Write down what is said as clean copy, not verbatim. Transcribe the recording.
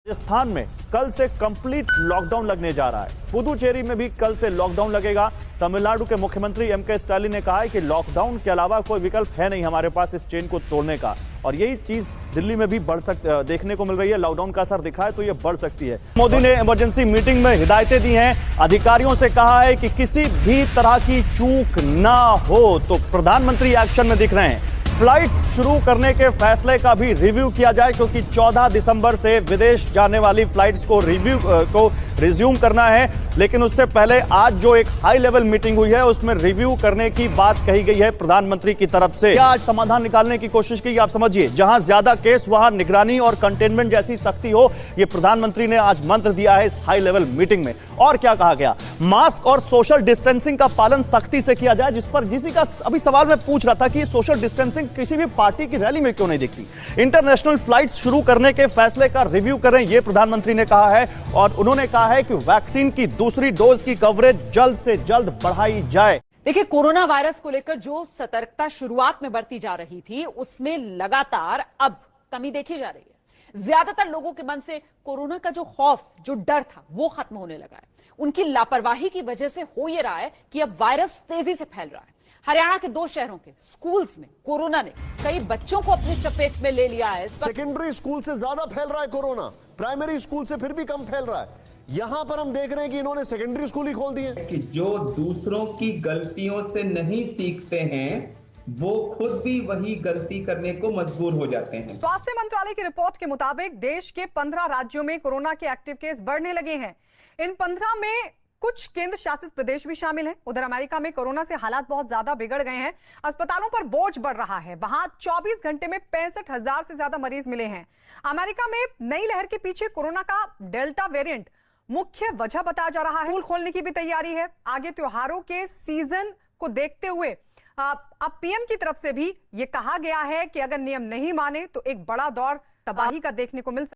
राजस्थान में कल से कंप्लीट लॉकडाउन लगने जा रहा है। पुदुचेरी में भी कल से लॉकडाउन लगेगा। तमिलनाडु के मुख्यमंत्री एम.के. स्टालिन ने कहा है कि लॉकडाउन के अलावा कोई विकल्प है नहीं हमारे पास इस चेन को तोड़ने का, और यही चीज दिल्ली में भी देखने को मिल रही है। लॉकडाउन का असर दिखा है तो ये बढ़ सकती है। मोदी ने इमरजेंसी मीटिंग में हिदायतें दी हैं, अधिकारियों से कहा है कि किसी भी तरह की चूक ना हो। तो प्रधानमंत्री एक्शन में दिख रहे हैं। फ्लाइट शुरू करने के फैसले का भी रिव्यू किया जाए, क्योंकि 14 दिसंबर से विदेश जाने वाली फ्लाइट्स को रिज्यूम करना है। लेकिन उससे पहले आज जो एक हाई लेवल मीटिंग हुई है उसमें रिव्यू करने की बात कही गई है प्रधानमंत्री की तरफ से। क्या आज समाधान निकालने की कोशिश की? आप समझिए, जहां ज्यादा केस वहां निगरानी और कंटेनमेंट जैसी सख्ती हो, यह प्रधानमंत्री ने आज मंत्र दिया है इस हाई लेवल मीटिंग में। और क्या कहा गया? मास्क और सोशल डिस्टेंसिंग का पालन सख्ती से किया जाए, जिस पर जिसी का अभी सवाल मैं पूछ रहा था कि सोशल डिस्टेंसिंग किसी भी पार्टी की रैली में क्यों नहीं दिखती। इंटरनेशनल फ्लाइट शुरू करने के फैसले का रिव्यू करें, यह प्रधानमंत्री ने कहा है। और उन्होंने कहा है कि वैक्सीन की दूसरी डोज की कवरेज जल्द से जल्द बढ़ाई जाए। देखिए, कोरोना वायरस को लेकर जो सतर्कता शुरुआत में बढ़ती जा रही थी, उसमें लगातार अब कमी देखी जा रही है। ज्यादातर लोगों के मन से कोरोना का जो खौफ, जो डर था, वो खत्म होने लगा है। उनकी लापरवाही की वजह से हो यह रहा है कि अब वायरस तेजी से फैल रहा है। हरियाणा के 2 शहरों के स्कूल्स में कोरोना ने कई बच्चों को अपनी चपेट में ले लिया है। सेकेंडरी स्कूल से ज्यादा फैल रहा है कोरोना, प्राइमरी स्कूल से फिर भी कम फैल रहा है। यहां पर हम देख रहे हैं कि इन्होंने सेकेंडरी स्कूल ही खोल दिए। कि जो दूसरों की गलतियों से नहीं सीखते हैं, वो खुद भी वही गलती करने को मजबूर हो जाते हैं। स्वास्थ्य मंत्रालय की रिपोर्ट के मुताबिक देश के 15 राज्यों में कोरोना के एक्टिव केस बढ़ने लगे हैं। इन 15 में कुछ केंद्र शासित प्रदेश भी शामिल हैं। उधर अमेरिका में कोरोना से हालात बहुत ज्यादा बिगड़ गए हैं। अस्पतालों पर बोझ बढ़ रहा है। वहां 24 घंटे में 65,000 से ज्यादा मरीज मिले हैं। अमेरिका में नई लहर के पीछे कोरोना का डेल्टा वेरिएंट मुख्य वजह बताया जा रहा है। स्कूल खोलने की भी तैयारी है। आगे त्योहारों के सीजन को देखते हुए अब पीएम की तरफ से भी यह कहा गया है कि अगर नियम नहीं माने तो एक बड़ा दौर तबाही का देखने को मिल सकता है।